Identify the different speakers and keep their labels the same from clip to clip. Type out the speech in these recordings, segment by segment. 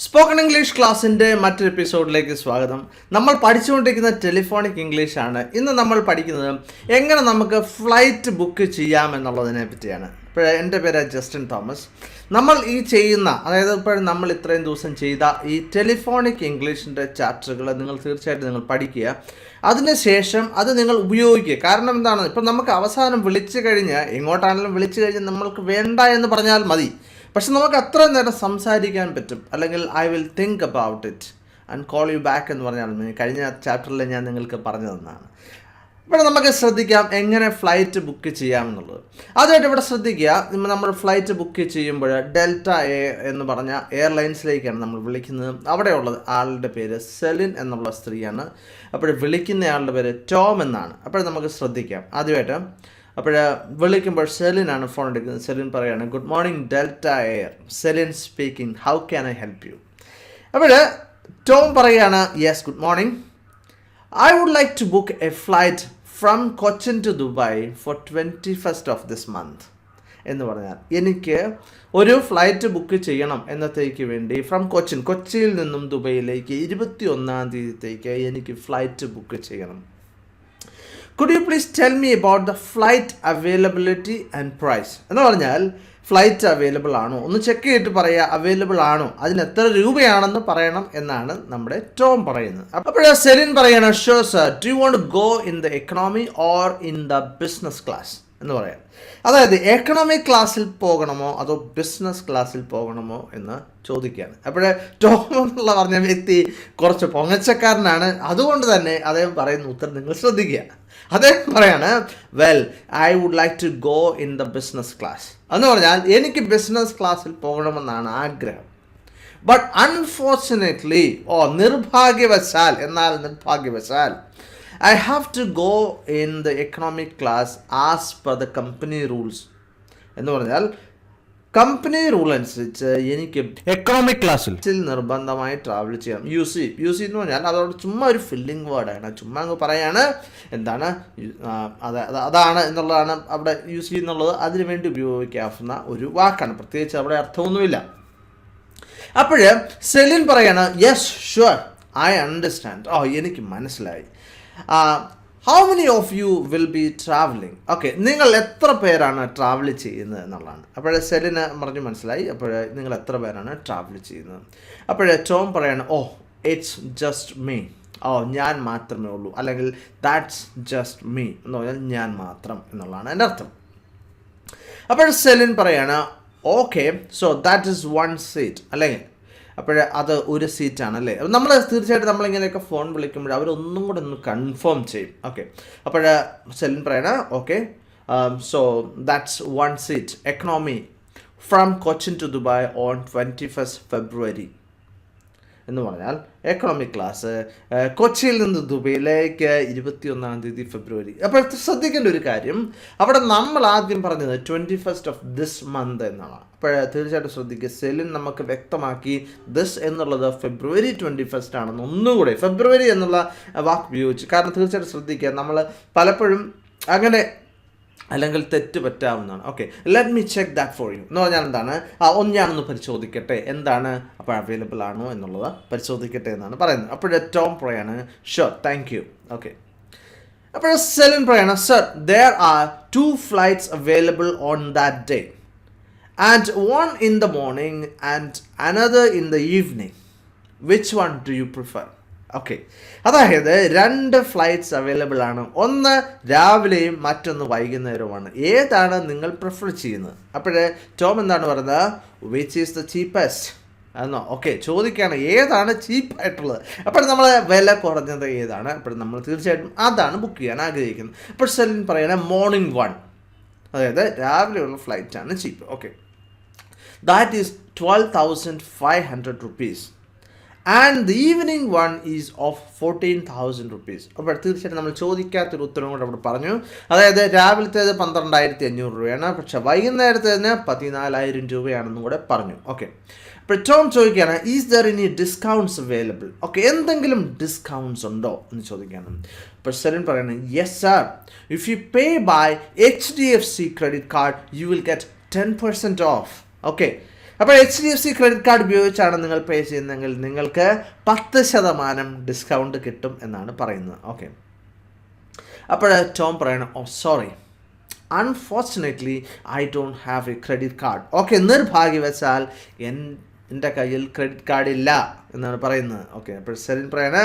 Speaker 1: Spoken English ക്ലാസ്സിൻ്റെ മറ്റൊരു എപ്പിസോഡിലേക്ക് സ്വാഗതം. നമ്മൾ പഠിച്ചുകൊണ്ടിരിക്കുന്ന ടെലിഫോണിക് ഇംഗ്ലീഷാണ്. ഇന്ന് നമ്മൾ പഠിക്കുന്നത് എങ്ങനെ നമുക്ക് ഫ്ലൈറ്റ് ബുക്ക് ചെയ്യാമെന്നുള്ളതിനെ പറ്റിയാണ്. ഇപ്പോൾ എൻ്റെ പേര് ജസ്റ്റിൻ തോമസ്. നമ്മൾ ഈ ചെയ്യുന്ന, അതായത് ഇപ്പോൾ നമ്മൾ ഇത്രയും ദിവസം ചെയ്ത ഈ ടെലിഫോണിക് ഇംഗ്ലീഷിൻ്റെ ചാപ്റ്ററുകൾ നിങ്ങൾ തീർച്ചയായിട്ടും പഠിക്കുക. അതിനുശേഷം അത് നിങ്ങൾ ഉപയോഗിക്കുക. കാരണം എന്താണ്, ഇപ്പം നമുക്ക് അവസാനം വിളിച്ചു കഴിഞ്ഞ് എങ്ങോട്ടാണെങ്കിലും വിളിച്ചു കഴിഞ്ഞ് നമ്മൾക്ക് വേണ്ട എന്ന് പറഞ്ഞാൽ മതി. പക്ഷെ നമുക്ക് അത്ര നേരം സംസാരിക്കാൻ പറ്റും. അല്ലെങ്കിൽ I will think about it and call you back എന്ന് പറഞ്ഞാൽ കഴിഞ്ഞ ചാപ്റ്ററിൽ ഞാൻ നിങ്ങൾക്ക് പറഞ്ഞു തന്നതാണ്. ഇവിടെ നമുക്ക് ശ്രദ്ധിക്കാം എങ്ങനെ ഫ്ലൈറ്റ് ബുക്ക് ചെയ്യാമെന്നുള്ളത്. ആദ്യമായിട്ട് ഇവിടെ ശ്രദ്ധിക്കുക, നമ്മൾ ഫ്ലൈറ്റ് ബുക്ക് ചെയ്യുമ്പോൾ ഡെൽറ്റ എ എന്ന് പറഞ്ഞ എയർലൈൻസിലേക്കാണ് നമ്മൾ വിളിക്കുന്നത്. അവിടെയുള്ളത് ആളുടെ പേര് സെലിൻ എന്നുള്ള സ്ത്രീയാണ്. അപ്പോൾ വിളിക്കുന്ന ആളുടെ പേര് ടോം എന്നാണ്. അപ്പോൾ നമുക്ക് ശ്രദ്ധിക്കാം. ആദ്യമായിട്ട് അപ്പോൾ വിളിക്കുമ്പോൾ സെലിനാണ് ഫോൺ എടുക്കുന്നത്. സെലിൻ പറയാണ്, good morning Delta Air. Celine speaking, how can I help you? അപ്പോൾ ടോം പറയുകയാണ്, yes good morning, I would like to book a flight from Cochin to Dubai for 21st of this month. എന്ന് പറഞ്ഞാൽ എനിക്ക് ഒരു flight book ചെയ്യണം എന്നത്തേക്ക് വേണ്ടി from കൊച്ചിയിൽ നിന്നും ദുബൈയിലേക്ക് 21ാം തീയതിത്തേക്ക് എനിക്ക് ഫ്ലൈറ്റ് ബുക്ക് ചെയ്യണം. Could you please tell me about the flight availability and price? എന്ന് പറഞ്ഞാൽ ഫ്ലൈറ്റ് അവൈലബിൾ ആണോ ഒന്ന് ചെക്ക് ചെയ്തിട്ട് പറയുക, അവൈലബിൾ ആണോ, അതിന് എത്ര രൂപയാണെന്ന് പറയണം എന്നാണ് നമ്മുടെ ടോം പറയുന്നത്. അപ്പോൾ സെലിൻ പറയണം, sure sir, do you want go in the economy or in the business class എന്ന് പറയാം. അതായത് എക്കണോമിക് ക്ലാസ്സിൽ പോകണമോ അതോ ബിസിനസ് ക്ലാസ്സിൽ പോകണമോ എന്ന് ചോദിക്കുകയാണ്. അപ്പോൾ ടോം എന്നുള്ള പറഞ്ഞ വ്യക്തി കുറച്ച് പൊങ്ങച്ചക്കാരനാണ്. അതുകൊണ്ട് തന്നെ അദ്ദേഹം പറയുന്ന ഉത്തരം നിങ്ങൾ ശ്രദ്ധിക്കുക. അദ്ദേഹം പറയാണ്, well I would like to go in the business class എന്ന് പറഞ്ഞാൽ എനിക്ക് ബിസിനസ് ക്ലാസ്സിൽ പോകണമെന്നാണ് ആഗ്രഹം. ബട്ട് അൺഫോർച്ചുനേറ്റ്ലി, നിർഭാഗ്യവശാൽ I have to go in the economic class as per the company rules. എന്ന് പറഞ്ഞാൽ കമ്പനി റൂൾ അനുസരിച്ച് എനിക്ക് എക്കണോമിക് ക്ലാസ്സിൽ നിർബന്ധമായി ട്രാവൽ ചെയ്യാം. യു സി എന്ന് പറഞ്ഞാൽ അതോട് ചുമ്മാ ഒരു ഫില്ലിംഗ് വേർഡാണ്. ചുമ്മാ അങ്ങ് പറയാണ് എന്താണ് അതാണ് എന്നുള്ളതാണ് അവിടെ യു സി എന്നുള്ളത് അതിനു വേണ്ടി ഉപയോഗിക്കാവുന്ന ഒരു വാക്കാണ്. പ്രത്യേകിച്ച് അവിടെ അർത്ഥമൊന്നുമില്ല. അപ്പോൾ സെലിൻ പറയാണ്, യെസ് ഷുവർ ഐ അണ്ടർസ്റ്റാൻഡ്. എനിക്ക് മനസ്സിലായി. How many of you will be travelling? Okay, നിങ്ങൾ എത്ര പേരാണ് ട്രാവൽ ചെയ്യുന്നത് എന്നുള്ളതാണ്. അപ്പോഴേ സെലിന് പറഞ്ഞു മനസ്സിലായി. അപ്പോൾ നിങ്ങൾ എത്ര പേരാണ് ട്രാവൽ ചെയ്യുന്നത്? അപ്പോഴേ ടോം പറയാണ്, ഇറ്റ്സ് ജസ്റ്റ് മീ. ഞാൻ മാത്രമേ ഉള്ളൂ, അല്ലെങ്കിൽ ദാറ്റ്സ് ജസ്റ്റ് മീ എന്ന് പറഞ്ഞാൽ ഞാൻ മാത്രം എന്നുള്ളതാണ് എൻ്റെ അർത്ഥം. അപ്പോൾ സെലിൻ പറയാണ്, okay, so that is 1 seat അല്ലെങ്കിൽ അത് ഒരു സീറ്റാണ് അല്ലേ. നമ്മൾ തീർച്ചയായിട്ടും നമ്മളിങ്ങനെയൊക്കെ ഫോൺ വിളിക്കുമ്പോൾ അവരൊന്നും കൂടെ ഒന്ന് കൺഫേം ചെയ്യും. ഓക്കെ, അപ്പോൾ സെലിൻ പറയണ, okay, so that's 1 seat economy from Cochin to Dubai on 21st February എന്ന് പറഞ്ഞാൽ എക്കണോമിക് ക്ലാസ് കൊച്ചിയിൽ നിന്ന് ദുബൈയിലേക്ക് 21ാം തീയതി ഫെബ്രുവരി. അപ്പോൾ ശ്രദ്ധിക്കേണ്ട ഒരു കാര്യം, അവിടെ നമ്മൾ ആദ്യം പറഞ്ഞത് 21st of this month എന്നാണ്. അപ്പോൾ തീർച്ചയായിട്ടും ശ്രദ്ധിക്കുക, സെലിൻ നമുക്ക് വ്യക്തമാക്കി ദിസ് എന്നുള്ളത് ഫെബ്രുവരി 21st ആണെന്ന്. ഒന്നുകൂടെ ഫെബ്രുവരി എന്നുള്ള വാക്ക് ഉപയോഗിച്ചു. കാരണം തീർച്ചയായിട്ടും ശ്രദ്ധിക്കുക, നമ്മൾ പലപ്പോഴും അങ്ങനെ അല്ലെങ്കിൽ തെറ്റ് പറ്റാവുന്നതാണ്. Okay, let me check that for you എന്ന് പറഞ്ഞാൽ എന്താണ്, ഞാനൊന്ന് പരിശോധിക്കട്ടെ എന്താണ് അപ്പോൾ അവൈലബിൾ ആണോ എന്നുള്ളത് പരിശോധിക്കട്ടെ എന്നാണ് പറയുന്നത്. അപ്പോൾ ടോം പറയാണ്, ഷുവർ താങ്ക് യു. ഓക്കെ, അപ്പോൾ സെലിൻ പറയാണ്, sir there are 2 flights available on that day and 1 in the morning and another in the evening. Which one do you prefer? Okay, അതായത് 2 ഫ്ലൈറ്റ്സ് അവൈലബിൾ ആണ്. ഒന്ന് രാവിലെയും മറ്റൊന്ന് വൈകുന്നേരവുമാണ്. ഏതാണ് നിങ്ങൾ പ്രിഫർ ചെയ്യുന്നത്? അപ്പോഴേ ടോം എന്താണ് പറയുന്നത്, വിച്ച് ഈസ് ദ ചീപ്പസ്റ്റ് എന്നോ. ഓക്കെ, ചോദിക്കുകയാണ് ഏതാണ് ചീപ്പായിട്ടുള്ളത്. അപ്പോൾ നമ്മൾ വില കുറഞ്ഞത് ഏതാണ്, അപ്പോൾ നമ്മൾ തീർച്ചയായിട്ടും അതാണ് ബുക്ക് ചെയ്യാൻ ആഗ്രഹിക്കുന്നത്. അപ്പോൾ സെലിൻ പറയണ മോർണിംഗ് 1, അതായത് രാവിലെയുള്ള ഫ്ലൈറ്റാണ് cheap. Okay, that is 12,500 rupees. And the evening 1 is of 14,000 rupees. അപ്പോൾ തീർച്ചയായിട്ടും നമ്മൾ ചോദിക്കാത്തൊരു ഉത്തരവും കൂടെ അവിടെ പറഞ്ഞു. അതായത് രാവിലത്തേത് 12,500 രൂപയാണ്, പക്ഷേ വൈകുന്നേരത്തേതിന് 14,000 രൂപയാണെന്നും കൂടെ പറഞ്ഞു. ഓക്കെ, അപ്പോൾ ടോം ചോദിക്കുകയാണ്, is there any discounts available? Okay, എന്തെങ്കിലും ഡിസ്കൗണ്ട്സ് ഉണ്ടോ എന്ന് ചോദിക്കുകയാണ്. അപ്പോൾ സെലിൻ പറയുന്നത്, yes sir, if you pay by HDFC credit card you will get 10% off. Okay, അപ്പോൾ HDFC ക്രെഡിറ്റ് കാർഡ് ഉപയോഗിച്ചാണ് നിങ്ങൾ പേ ചെയ്യുന്നതെങ്കിൽ നിങ്ങൾക്ക് 10% ഡിസ്കൗണ്ട് കിട്ടും എന്നാണ് പറയുന്നത്. ഓക്കെ, അപ്പോൾ ടോം പറയണം, oh sorry, unfortunately I don't have a credit card. Okay, നിർഭാഗ്യവശാൽ എൻ്റെ കയ്യിൽ ക്രെഡിറ്റ് കാർഡ് ഇല്ല എന്നാണ് പറയുന്നത്. ഓക്കെ, അപ്പോൾ സെലിൻ പറയണ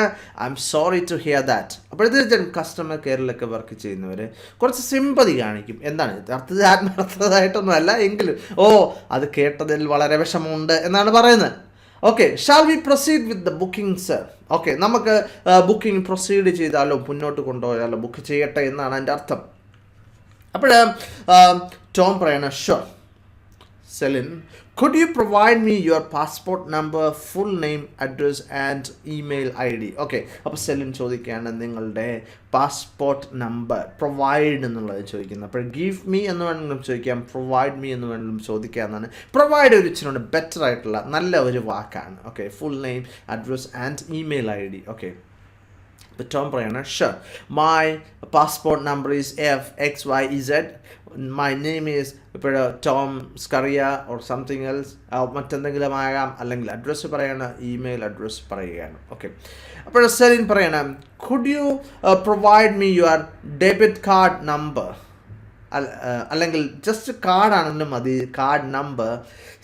Speaker 1: I am sorry to hear that. അപ്പോൾ ഇത് കസ്റ്റമർ കെയറിലൊക്കെ വർക്ക് ചെയ്യുന്നവർ കുറച്ച് സിമ്പതി കാണിക്കും. എന്താണ് ആത്മാർത്ഥതായിട്ടൊന്നും അല്ല എങ്കിലും അത് കേട്ടതിൽ വളരെ വിഷമമുണ്ട് എന്നാണ് പറയുന്നത്. Okay, shall we proceed with the booking sir? Okay, നമുക്ക് ബുക്കിംഗ് പ്രൊസീഡ് ചെയ്താലോ, മുന്നോട്ട് കൊണ്ടുപോയാലോ, ബുക്ക് ചെയ്യട്ടെ എന്നാണ് എൻ്റെ അർത്ഥം. അപ്പോൾ ടോം പറയണ sure. Celine, could you provide me your passport number, full name, address and email ID? Okay, അപ്പോൾ സെലിൻ ചോദിക്കുകയാണ് നിങ്ങളുടെ പാസ്പോർട്ട് നമ്പർ പ്രൊവൈഡ് എന്നുള്ളത് ചോദിക്കുന്നത്. അപ്പോൾ ഗീവ് മീ എന്ന് വേണമെങ്കിലും ചോദിക്കാം, പ്രൊവൈഡ് മീ എന്ന് വേണമെങ്കിലും ചോദിക്കുക എന്നാണ്. പ്രൊവൈഡ് ഒരു ഇച്ചിരി ബെറ്റർ ആയിട്ടുള്ള നല്ല ഒരു വാക്കാണ്. Okay, full name, address and email ID. Okay, അപ്പോൾ ടോം പറയാണ് sure, my passport number is FXYZ. My name is ഇപ്പോൾ Tom Scaria or something else, മറ്റെന്തെങ്കിലും ആകാം. അല്ലെങ്കിൽ അഡ്രസ്സ് പറയണം, ഇമെയിൽ അഡ്രസ്സ് പറയുകയാണ്. ഓക്കെ, അപ്പോൾ സെലിൻ പറയണം could you provide me your debit card number, അല്ലെങ്കിൽ ജസ്റ്റ് കാർഡാണെങ്കിലും മതി, card number,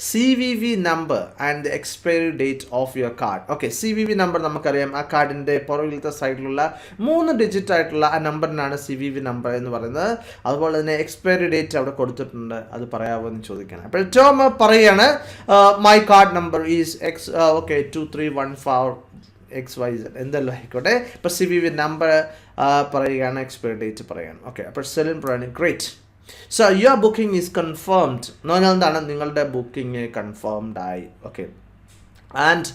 Speaker 1: CVV number and the expiry date of your card. Okay, CVV number നമുക്കറിയാം, ആ കാർഡിൻ്റെ പുറകിലത്തെ സൈഡിലുള്ള 3 ഡിജിറ്റ് ആയിട്ടുള്ള ആ നമ്പറിനാണ് CVV നമ്പർ എന്ന് പറയുന്നത്. അതുപോലെ തന്നെ എക്സ്പയറി ഡേറ്റ് അവിടെ കൊടുത്തിട്ടുണ്ട്, അത് പറയാമോ എന്ന് ചോദിക്കണം. അപ്പോൾ ടോം പറയുകയാണ് my card number is 2314 XYZ എന്തെല്ലാം ആയിക്കോട്ടെ. ഇപ്പോൾ CVV നമ്പർ പറയുകയാണ്, എക്സ്പയറി ഡേറ്റ് പറയുകയാണ്. ഓക്കെ, അപ്പോൾ സെലിൻ പറയുകയാണ് great, so your booking is confirmed എന്ന് പറഞ്ഞാൽ എന്താണ്, നിങ്ങളുടെ ബുക്കിംഗ് കൺഫേംഡ് ആയി. Okay, and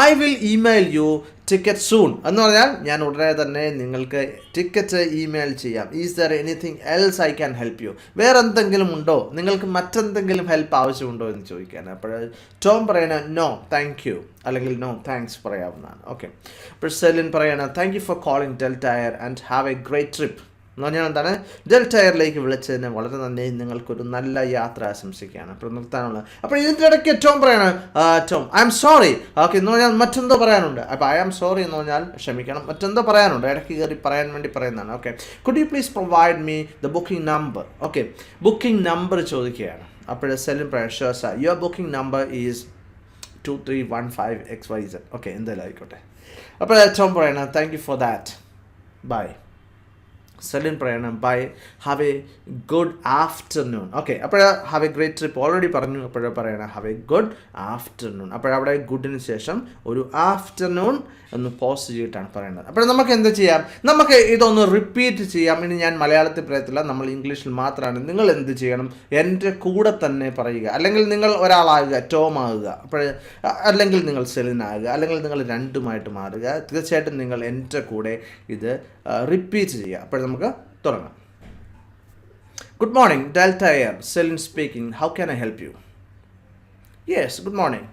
Speaker 1: I will email you ticket soon എന്ന് പറഞ്ഞാൽ ഞാൻ ഉടനെ തന്നെ നിങ്ങൾക്ക് ടിക്കറ്റ് ഇമെയിൽ ചെയ്യാം. Is there anything else I can help you? വേറെ എന്തെങ്കിലും ഉണ്ടോ, നിങ്ങൾക്ക് മറ്റെന്തെങ്കിലും ഹെൽപ്പ് ആവശ്യമുണ്ടോ എന്ന് ചോദിക്കുകയാണ്. അപ്പോൾ ടോം പറയണ നോ താങ്ക് യു അല്ലെങ്കിൽ നോ താങ്ക്സ് പറയാവുന്നതാണ്. ഓക്കെ, അപ്പോൾ സെലിൻ പറയണ thank you for calling Delta Air and have a great trip എന്ന് പറഞ്ഞാൽ എന്താണ്, ഡെൽ ടയറിലേക്ക് വിളിച്ചതിന് വളരെ നന്ദി, നിങ്ങൾക്കൊരു നല്ല യാത്ര ആശംസിക്കുകയാണ്. അപ്പോൾ നിർത്താനുള്ള. അപ്പോൾ ഇതിൻ്റെ ഇടയ്ക്ക് ടോം പറയണം Tom I am sorry. Okay, എന്ന് പറഞ്ഞാൽ മറ്റെന്തോ പറയാനുണ്ട്. അപ്പോൾ ഐ ആം സോറി എന്ന് പറഞ്ഞാൽ ക്ഷമിക്കണം, മറ്റെന്തോ പറയാനുണ്ട്, ഇടയ്ക്ക് കയറി പറയാൻ വേണ്ടി പറയുന്നതാണ്. Okay, could you please provide me the booking number? Okay, booking number ചോദിക്കുകയാണ്. അപ്പോൾ സെലിൻ പറയണം sure sir, your booking number is 2315 XYZ. Okay, എന്തായാലും ആയിക്കോട്ടെ. അപ്പോൾ ടോം പറയണം thank you for that, bye. Celine പറയണം bye, have a good afternoon. Okay, അപ്പോൾ have a great trip already പറഞ്ഞു. അപ്പോഴേ പറയണം ഹാവ് എ ഗുഡ് ആഫ്റ്റർനൂൺ. അപ്പോഴവിടെ ഗുഡിന് ശേഷം ഒരു ആഫ്റ്റർനൂൺ ഒന്ന് പോസ് ചെയ്തിട്ടാണ് പറയുന്നത്. അപ്പോൾ നമുക്ക് എന്താ ചെയ്യാം, നമുക്ക് ഇതൊന്ന് റിപ്പീറ്റ് ചെയ്യാം. ഇനി ഞാൻ മലയാളത്തിൽ പറയത്തില്ല, നമ്മൾ ഇംഗ്ലീഷിൽ മാത്രമാണ്. നിങ്ങൾ എന്ത് ചെയ്യണം, എൻ്റെ കൂടെ തന്നെ പറയുക, അല്ലെങ്കിൽ നിങ്ങൾ ഒരാളാകുക, ടോം ആകുക, അപ്പോൾ അല്ലെങ്കിൽ നിങ്ങൾ സെലിൻ ആകുക, അല്ലെങ്കിൽ നിങ്ങൾ രണ്ടുമായിട്ട് മാറുക. തീർച്ചയായിട്ടും നിങ്ങൾ എൻ്റെ കൂടെ ഇത് റിപ്പീറ്റ് ചെയ്യുക. അപ്പോൾ നമുക്ക് തുടങ്ങാം. Good morning Delta Air, Celine speaking, how can I help you? Yes, good morning.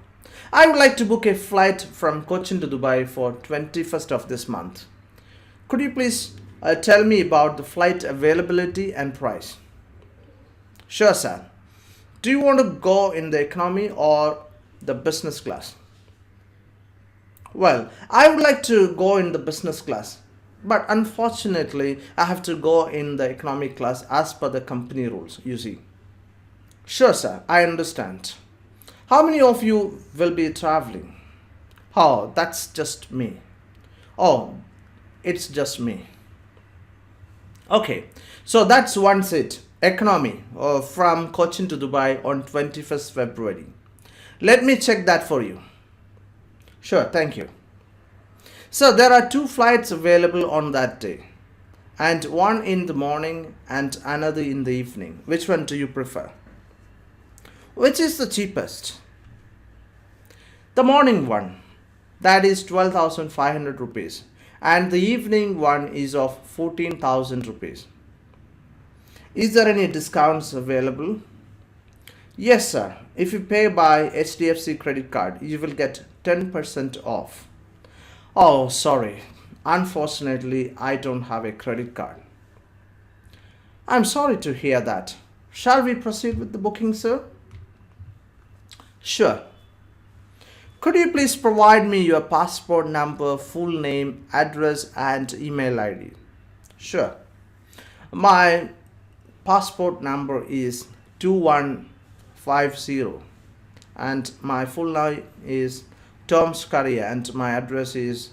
Speaker 1: I would like to book a flight from Cochin to Dubai for 21st of this month. Could you please tell me about the flight availability and price? Sure, sir. Do you want to go in the economy or the business class? Well, I would like to go in the business class, but unfortunately, I have to go in the economy class as per the company rules, you see. Sure, sir. I understand. How many of you will be traveling? Oh, that's just me. Oh, it's just me. Okay, so that's one seat, economy, from Cochin to Dubai on 21st February. Let me check that for you. Sure, thank you. So there are 2 flights available on that day, and one in the morning and another in the evening. Which one do you prefer? Which is the cheapest? The morning one, that is 12,500 rupees, and the evening one is of 14,000 rupees. Is there any discounts available? Yes, sir. If you pay by HDFC credit card, you will get 10% off. Oh, sorry. Unfortunately, I don't have a credit card. I'm sorry to hear that. Shall we proceed with the booking, sir? Sure. Could you please provide me your passport number, full name, address, and email ID? Sure. My passport number is 2150 and my full name is Tom Scaria and my address is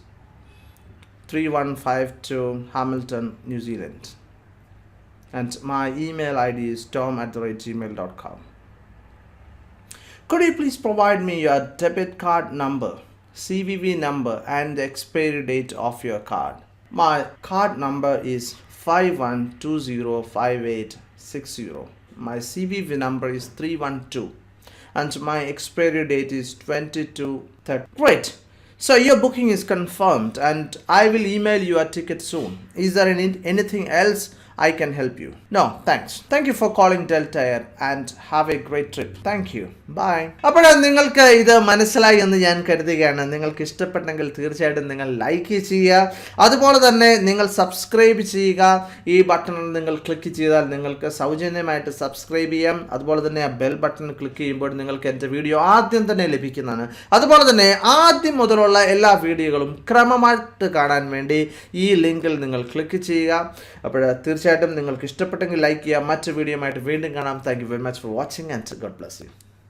Speaker 1: 3152 Hamilton, New Zealand. And my email ID is tom@gmail.com. Could you please provide me your debit card number, CVV number, and the expiry date of your card? My card number is 51205860. My CVV number is 312 and my expiry date is 2230. Great. So your booking is confirmed and I will email you a ticket soon. Is there anything else I can help you? No, thanks. Thank you for calling Delta Air and have a great trip. Thank you. Bye. അപ്പോൾ നിങ്ങൾക്ക് ഇത് മനസ്സിലായി എന്ന് ഞാൻ കരുതുകയാണ്. നിങ്ങൾക്ക് ഇഷ്ടപ്പെട്ടെങ്കിൽ തീർച്ചയായിട്ടും നിങ്ങൾ ലൈക്ക് ചെയ്യുക. അതുപോലെ തന്നെ നിങ്ങൾ സബ്സ്ക്രൈബ് ചെയ്യുക. ഈ ബട്ടണിൽ നിങ്ങൾ ക്ലിക്ക് ചെയ്താൽ നിങ്ങൾക്ക് സൗജന്യമായിട്ട് സബ്സ്ക്രൈബ് ചെയ്യാം. അതുപോലെ തന്നെ ആ ബെൽ ബട്ടൺ ക്ലിക്ക് ചെയ്യുമ്പോൾ നിങ്ങൾക്ക് എൻ്റെ വീഡിയോ ആദ്യം തന്നെ ലഭിക്കുന്നതാണ്. അതുപോലെ തന്നെ ആദ്യം മുതലുള്ള എല്ലാ വീഡിയോകളും ക്രമമായിട്ട് കാണാൻ വേണ്ടി ഈ ലിങ്കിൽ നിങ്ങൾ ക്ലിക്ക് ചെയ്യുക. അപ്പോൾ തീർച്ചയായിട്ടും നിങ്ങൾക്ക് ഇഷ്ടപ്പെട്ടെങ്കിൽ ലൈക്ക് ചെയ്യുക. മറ്റു വീഡിയോയുമായിട്ട് വീണ്ടും കാണാം. Thank you very much for watching and God bless you.